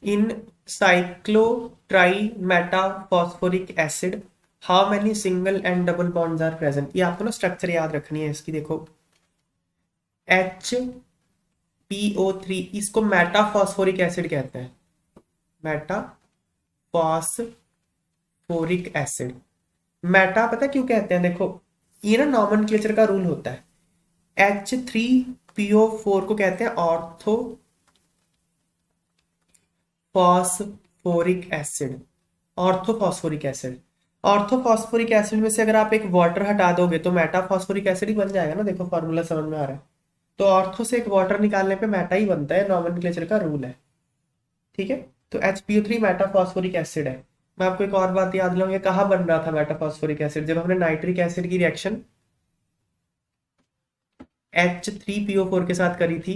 In cyclotrimetaphosphoric acid how many single and double bonds are present. ये आपको ना structure याद रखनी है इसकी। देखो HPO3 इसको मेटाफॉस्फोरिक एसिड कहते हैं, मेटाफॉस्फोरिक एसिड। मेटा पता क्यों कहते हैं? देखो ये ना नॉमेनक्लेचर का रूल होता है। H3PO4 को कहते हैं ortho phosphoric acid, orthophosphoric acid. Orthophosphoric acid में से अगर आप एक वाटर हटा दोगे तो मेटाफॉस्फोरिक एसिड ही बन जाएगा ना। देखो फॉर्मूला समझ में आ रहा है। तो ऑर्थो से एक वाटर निकालने पे मेटा ही बनता है, नॉमेनक्लेचर का रूल है। ठीक है, तो HPO3 मेटाफॉस्फोरिक एसिड है। मैं आपको एक और बात याद दिलाऊं, ये कहाँ बन रहा था मेटाफॉस्फोरिक एसिड? जब हमने नाइट्रिक एसिड की रिएक्शन H3PO4 के साथ करी थी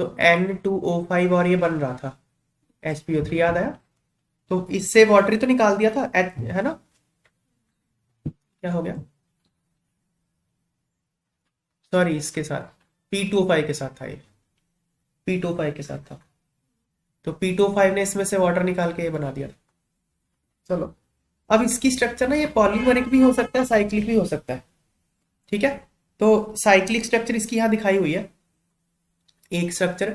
तो N2O5 और ये बन रहा था HPO3, याद आया? तो इससे वाटर ही तो निकाल दिया था, है ना? क्या हो गया? सॉरी, इसके साथ P2O5 के साथ था, ये P2O5 के साथ था। तो P2O5 ने इसमें से वाटर निकाल के ये बना दिया था। चलो, अब इसकी स्ट्रक्चर ना ये पॉलीमरिक भी हो सकता है, साइक्लिक भी हो सकता है। ठीक है, तो साइक्लिक स्ट्रक्चर इसकी यहां दिखाई हुई है। एक structure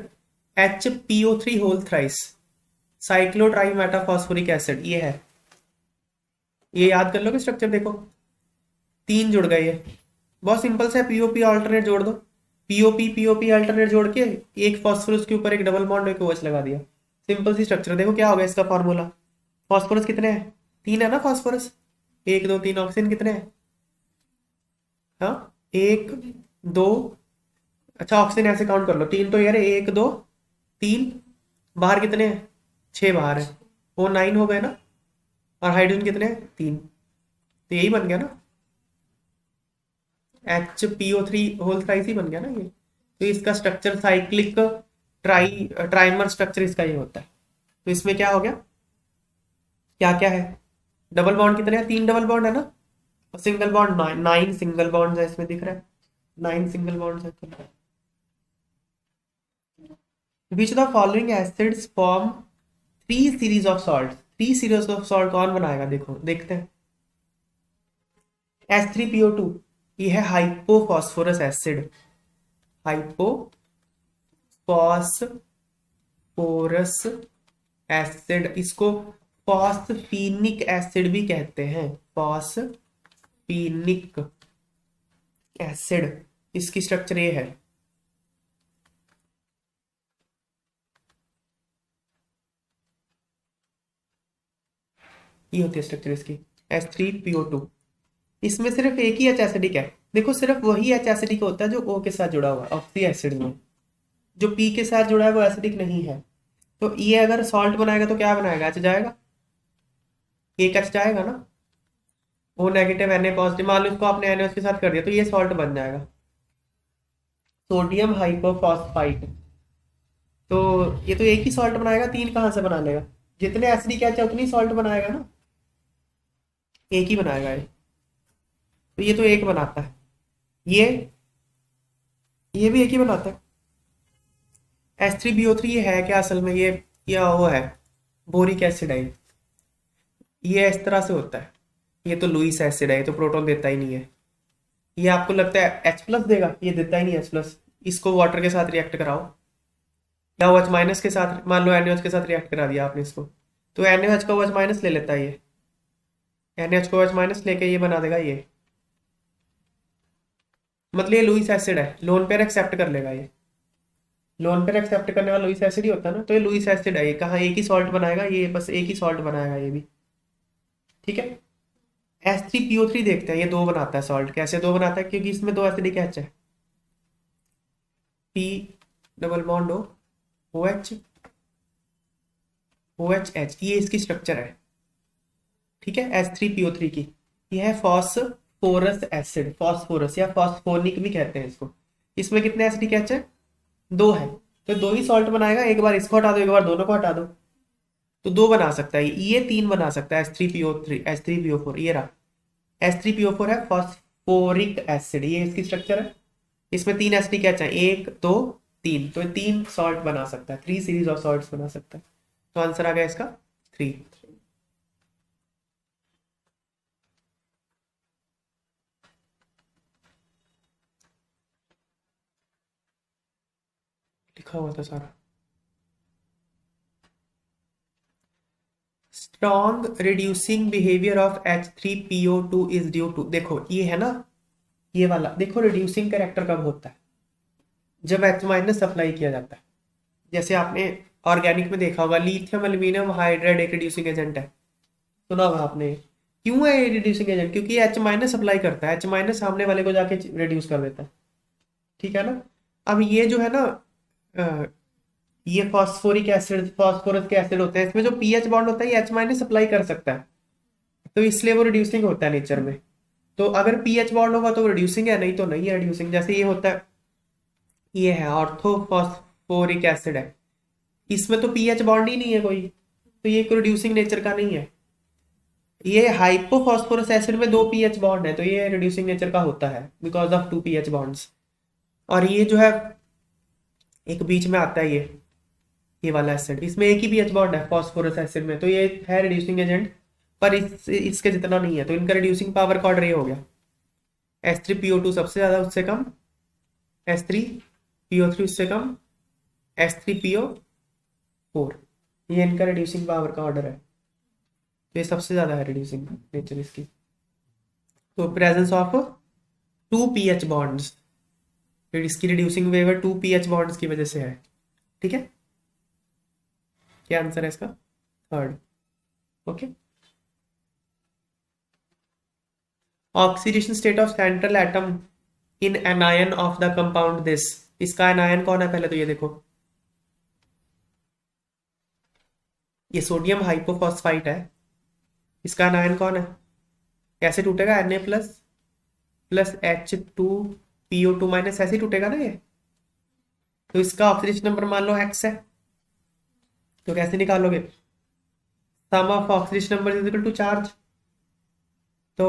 HPO3 whole thrice cyclotrimetaphosphoric acid, ये है। ये याद कर लो कि स्ट्रक्चर देखो, तीन जुड़ गए ये। बहुत सिंपल सा है, पीओपी अल्टरनेट जोड़ दो। पीओपी अल्टरनेट जोड़ के एक फॉस्फोरस के ऊपर एक डबल बॉन्ड एक OH लगा दिया। सिंपल सी स्ट्रक्चर। देखो क्या होगा इसका फॉर्मूला। फॉस्फोरस कितने हैं? तीन है ना फॉस्फोरस। एक दो तीन। ऑक्सीजन कितने हैं? हाँ, एक दो। अच्छा, ऑक्सीजन ऐसे काउंट कर लो, तीन तो यार, एक दो तीन। बाहर कितने हैं? छह बाहर है, वो 9 हो गए ना। और हाइड्रोजन कितने हैं? तीन। तो यही बन गया ना, HPO3 होल थ्राइस ही बन गया ना ये। तो इसका स्ट्रक्चर साइक्लिक ट्राइमर स्ट्रक्चर इसका ये होता है। तो इसमें क्या हो गया, क्या क्या है? डबल बॉन्ड कितने हैं? तीन डबल बॉन्ड है ना। और सिंगल बॉन्ड 9 सिंगल बॉन्ड है इसमें, दिख रहा है 9 सिंगल बॉन्ड है। Which the following acids form three series of salt. Three series of salt कौन बनाएगा? देखो देखते हैं। H3PO2 ये है हाइपोफॉस्फोरस एसिड, हाइपोफॉस्फोरस एसिड। इसको फॉस्फीनिक एसिड भी कहते हैं, फॉस्फीनिक एसिड। इसकी स्ट्रक्चर ये है। ये होती है स्ट्रक्चर इसकी, H3PO2। इसमें सिर्फ एक ही H एसिडिक है। देखो सिर्फ वही H एसिडिक होता है जो O के साथ जुड़ा हुआ है ऑक्सी एसिड में। जो P के साथ जुड़ा है वो एसिडिक नहीं है। तो ये अगर सॉल्ट बनाएगा तो क्या बनाएगा? H जाएगा, एक H जाएगा ना। O नेगेटिव Na पॉजिटिव, मान लो इसको आपने NaOH के साथ कर दिया तो ये सॉल्ट बन जाएगा, सोडियम हाइपोफॉस्फाइट। तो ये तो एक ही सॉल्ट बनाएगा, तीन कहाँ से बना लेगा? जितने एसिडिक H है उतनी सॉल्ट बनाएगा ना, एक ही बनाएगा ये। तो ये तो एक बनाता है, ये भी एक ही बनाता है। H3BO3 ये है क्या असल में? ये वो है, बोरिक एसिड है। ये इस तरह से होता है। ये तो लुईस एसिड है, ये तो प्रोटॉन देता ही नहीं है। ये आपको लगता है H+ देगा, ये देता ही नहीं H+। इसको वाटर के साथ रिएक्ट कराओ या OH- के साथ, मान लो NaOH के साथ रिएक्ट करा दिया आपने इसको, तो NaOH का OH- ले लेता है ये। NaOH को OH- लेके ये बना देगा ये। मतलब ये लुईस एसिड है, लोन पेयर एक्सेप्ट कर लेगा ये। लोन पेयर एक्सेप्ट करने वाला लुईस एसिड ही होता है ना। तो ये लुईस एसिड है, ये कहाँ एक ही सॉल्ट बनाएगा, ये बस एक ही सॉल्ट बनाएगा ये भी। ठीक है, H3PO3 देखते हैं, ये दो बनाता है सॉल्ट। कैसे दो बनाता है? क्योंकि इसमें दो एसिडिक H है, P double bond OH OH, ये इसकी स्ट्रक्चर है। ठीक है, H3PO3 की। ये है फॉस्फोरस एसिड, फॉस्फोरस या फॉस्फोनिक भी कहते हैं इसको। इसमें कितने एसिडिक H है? दो है। तो दो ही सॉल्ट बनाएगा, एक बार इसको हटा दो, एक बार दोनों को हटा दो, तो दो बना सकता है। ये तीन बना सकता है H3PO4। ये रहा H3PO4 है फॉस्फोरिक एसिड, ये इसकी स्ट्रक्चर है। इसमें तीन एसिडिक H है, एक दो तीन। तो तीन सॉल्ट बना सकता है, थ्री सीरीज ऑफ सॉल्ट्स बना सकता है। तो आंसर आ गया इसका 3। लिखा हुआ था सारा। Strong reducing behaviour of H3PO2 is due to, देखो ये है ना, ये वाला देखो, रिड्यूसिंग कैरेक्टर कब होता है, जब H माइनस अप्लाई किया जाता है। जैसे आपने ऑर्गेनिक में देखा होगा, लिथियम एल्यूमिनियम हाइड्राइड एक रिड्यूसिंग एजेंट है, सुना होगा आपने। क्यों है ये रिड्यूसिंग एजेंट? क्योंकि H माइनस अप्लाई करता है, H माइनस सामने वाले को जाके रिड्यूस कर देता है, ठीक है ना। अब ये जो है ना, ये फॉस्फोरिक एसिड, फॉस्फोरस के एसिड होते हैं, इसमें जो पीएच बॉन्ड होता है ये H माइनस अप्लाई कर सकता है, तो इसलिए वो रिड्यूसिंग होता है नेचर में। तो अगर पीएच बॉन्ड होगा तो वो रिड्यूसिंग है, नहीं तो नहीं है रिड्यूसिंग। जैसे ये होता है, ये है ऑर्थोफॉस्फोरिक एसिड है, इसमें तो पीएच बॉन्ड ही नहीं है कोई, तो ये कोई रिड्यूसिंग नेचर का नहीं है। ये हाइपोफॉस्फोरस एसिड में 2 पीएच बॉन्ड है, तो ये रिड्यूसिंग नेचर का होता है बिकॉज ऑफ 2 पीएच बॉन्ड्स। और ये जो है एक बीच में आता है, ये वाला एसिड, इसमें एक ही पीएच बॉन्ड है फॉस्फोरस एसिड में, तो ये है रिड्यूसिंग एजेंट, पर इसके जितना नहीं है, तो इनका रिड्यूसिंग पावर का ऑर्डर ये हो गया। H3PO2 सबसे ज्यादा, उससे कम H3PO3 उससे कम H3PO4, ये इनका रिड्यूसिंग पावर का ऑर्डर है, तो ये सबसे ज्यादा है रिड्यूसिंग नेचर इसकी। तो प्रेजेंस ऑफ 2 पीएच बॉन्ड्स, इसकी रिड्यूसिंग वेवर 2 पीएच बॉन्ड्स की वजह से है, ठीक है। क्या आंसर है इसका? Third. Okay. Oxidation state of central atom in anion of the compound this, इसका एनायन कौन है पहले तो ये देखो, ये सोडियम हाइपोफॉस्फाइट है, इसका एनायन कौन है? कैसे टूटेगा? Na plus plus H2PO2 minus, ऐसे ही टूटेगा ना ये। तो इसका ऑक्सीडेशन नंबर मान लो X है, तो कैसे निकालोगे? Sum of oxidation number is equal to charge. तो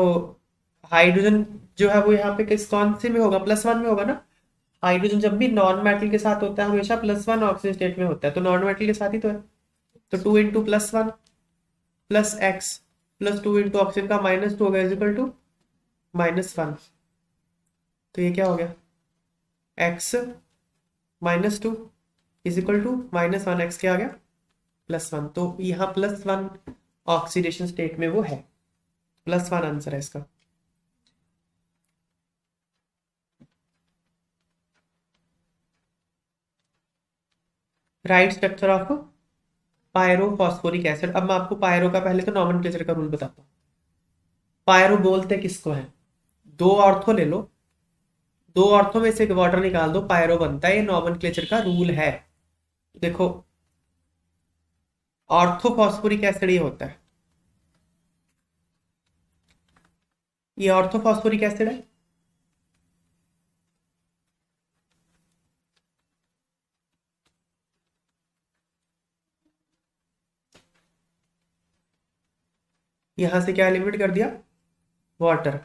हाइड्रोजन जो है वो यहाँ पे किस कौन से में होगा? +1 में होगा ना। हाइड्रोजन जब भी नॉन मेटल के साथ होता है हमेशा +1 ऑक्सीजन स्टेट में होता है, तो नॉन मेटल के साथ ही तो है। तो 2 into +1 plus x plus 2 into oxygen का -2 होगा इज इक्वल टू -1। तो ये क्या हो गया? x -2 is equal to -1, x क्या आ गया? +1। तो यहाँ +1 ऑक्सीडेशन स्टेट में वो है, +1 आंसर है इसका। Right structure of pyrophosphoric acid. अब मैं आपको पायरो का पहले तो नॉमेनक्लेचर का रूल बताता हूँ। पायरो बोलते किसको है? 2 ऑर्थो ले लो, 2 ऑर्थो में से एक वाटर निकाल दो, पायरो बनता है, ये नॉमेनक्लेचर का रूल है। देखो ऑर्थोफॉस्फोरिक एसिड ये होता है, ये ऑर्थोफॉस्फोरिक एसिड है, यहां से क्या एलिमिनेट कर दिया? वाटर।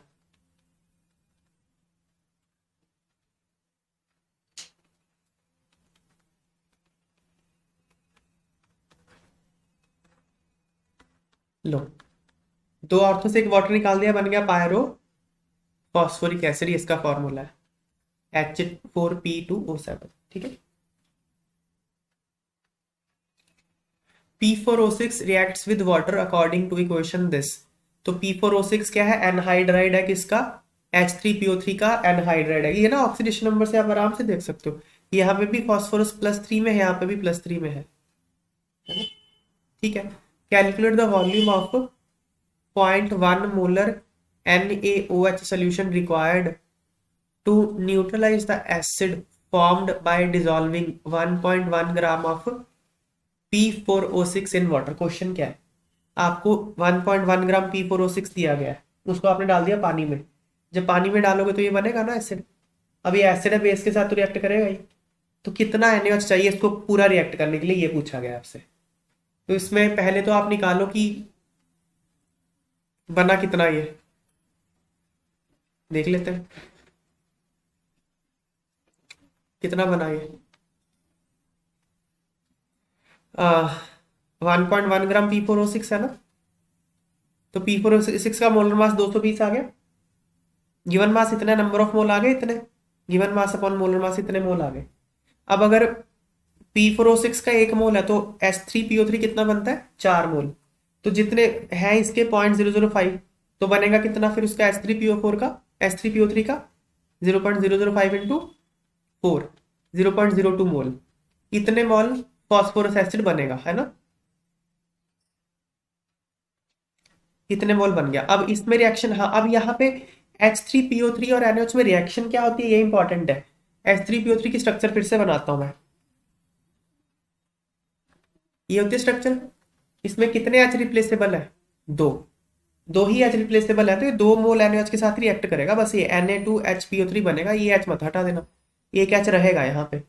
लो, 2 ऑर्थो से एक वाटर निकाल दिया, बन गया पायरो फॉस्फोरिक एसिड, इसका फॉर्मूला है H4P2O7, ठीक है। P4O6 reacts with water according to equation this। तो P4O6 क्या है? एनहाइड्राइड है, किसका? H3PO3 का एनहाइड्राइड है, ये ना ऑक्सीडेशन नंबर से आप आराम से देख सकते हो, यहाँ पे भी फॉस्फोरस +3 में है, यहाँ पे भी +3 में है, ठीक है। Calculate the volume of 0.1 molar NaOH solution required to neutralize the acid formed by dissolving 1.1 gram of P4O6 in water। Question क्या है? आपको 1.1 ग्राम P4O6 दिया गया है, उसको आपने डाल दिया पानी में। जब पानी में डालोगे तो ये बनेगा ना एसिड। अब ये एसिड है, बेस के साथ तो रिएक्ट करेगा ही, तो कितना NaOH चाहिए इसको पूरा रिएक्ट करने के लिए, ये पूछा गया आपसे। तो इसमें पहले तो आप निकालो कि बना कितना, ये देख लेते हैं कितना बना ये। 1.1 ग्राम P4O6 है ना, तो P4O6 का मोलर मास 220 आ गया। गिवन मास इतने, नंबर ऑफ मोल आ गए इतने, given mass upon molar mass इतने मोल आ गए। अब अगर P4O6 का 1 मोल है तो H3PO3 कितना बनता है, 4 मोल। तो जितने हैं इसके 0.005, तो बनेगा कितना फिर उसका H3PO4 का, H3PO3 का 0.005 इंटू 4, 0.02 मोल। इतने मोल फॉस्फोरस एसिड बनेगा, है ना। इतने मोल बन गया। अब इसमें रिएक्शन, हाँ अब यहाँ पे H3PO3 और NaOH में रिएक्शन क्या होती है, ये इंपॉर्टेंट है। H3PO3 की स्ट्रक्चर फिर से बनाता हूं मैं। ये होती है स्ट्रक्चर। इसमें कितने H रिप्लेसेबल है, दो। दो ही H रिप्लेसेबल है, तो ये 2 मोल NaOH के साथ रिएक्ट करेगा, बस ये Na2HPO3 बनेगा। ये H मत हटा देना, एक H रहेगा यहाँ पे।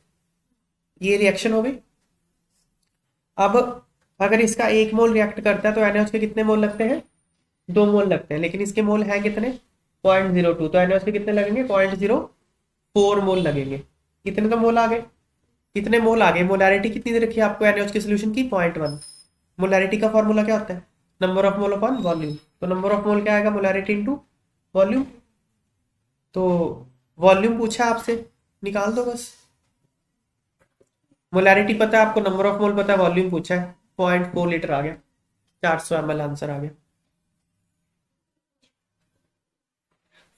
ये रिएक्शन हो गई। अब अगर इसका 1 मोल रिएक्ट करता है तो NaOH के कितने मोल लगते हैं, 2 मोल लगते हैं। लेकिन इसके मोल हैं कितने, 0.02, तो NaOH के कितने लगेंगे, 0.04 मोल लगेंगे। कितने तो मोल आ गए, कितने मोल आ गए। मोलैरिटी कितनी दे रखी है आपको NaOH के सोल्यूशन की, 0.1। मोलैरिटी का फॉर्मूला क्या होता है, number of mole upon volume. तो नंबर ऑफ मोल क्या आएगा, मोलैरिटी इंटू वॉल्यूम। तो वॉल्यूम पूछा आपसे, निकाल दो बस। मोलैरिटी पता है आपको, नंबर ऑफ मोल पता है, वॉल्यूम पूछा है, 0.4 लीटर आ गया, 400 ml आंसर आ गया।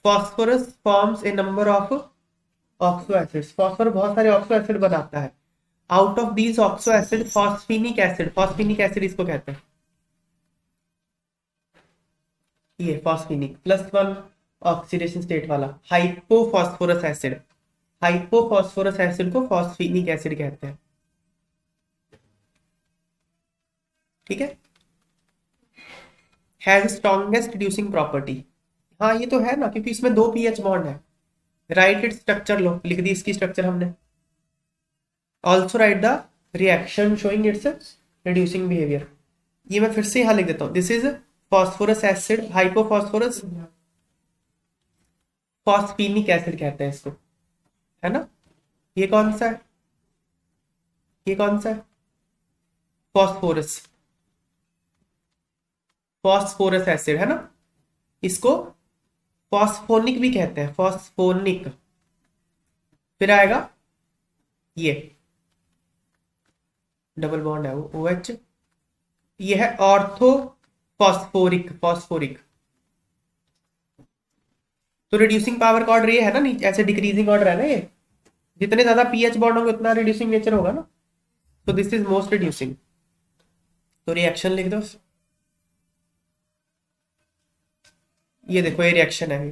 Phosphorus forms a number of oxo acids. Phosphor बहुत सारे ऑक्सो एसिड बनाता है। Out of these oxo acid phosphinic acid, phosphinic acid इसको कहते हैं, ये फॉस्फेनिक +1 ऑक्सीडेशन स्टेट वाला हाइपोफॉस्फोरस एसिड। हाइपोफॉस्फोरस एसिड को फॉस्फेनिक एसिड कहते हैं, ठीक है। Has strongest reducing property. हाँ ये तो है ना, क्योंकि इसमें 2 पीएच बॉन्ड है। राइट इट स्ट्रक्चर, लो लिख दी इसकी स्ट्रक्चर हमने। Also write the reaction showing its reducing behaviour. ये मैं फिर से यहां लिख देता हूं, this is phosphorous acid, hypophosphorous phosphinic acid कहते हैं इसको, है ना। ये कौन सा है, ये कौन सा है, फॉस्फोरस, फॉस्फोरस एसिड है ना। इसको फॉस्फोनिक भी कहते हैं, फॉस्फोनिक। फिर आएगा ये डबल बॉन्ड है वो OH। ये है ऑर्थो फॉस्फोरिक, फॉस्फोरिक। तो रिड्यूसिंग पावर का ऑर्डर ये है ना, नीचे ऐसे डिक्रीजिंग ऑर्डर है ना ये। जितने ज्यादा पीएच बॉन्ड होंगे उतना रिड्यूसिंग नेचर होगा ना। तो दिस इज मोस्ट रिड्यूसिंग। तो रिएक्शन लिख दो। ये देखो ये रिएक्शन है,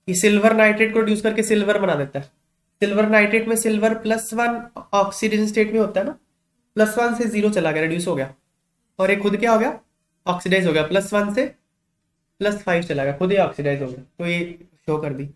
ये सिल्वर नाइट्रेट को रिड्यूस करके सिल्वर बना देता है। सिल्वर नाइट्रेट में सिल्वर +1 ऑक्सीडेशन स्टेट में होता है ना, +1 से 0 चला गया, रिड्यूस हो गया। और एक खुद क्या हो गया, ऑक्सीडाइज हो गया, +1 से +5 चला गया, खुद ही ऑक्सीडाइज हो गया। तो ये शो कर दी।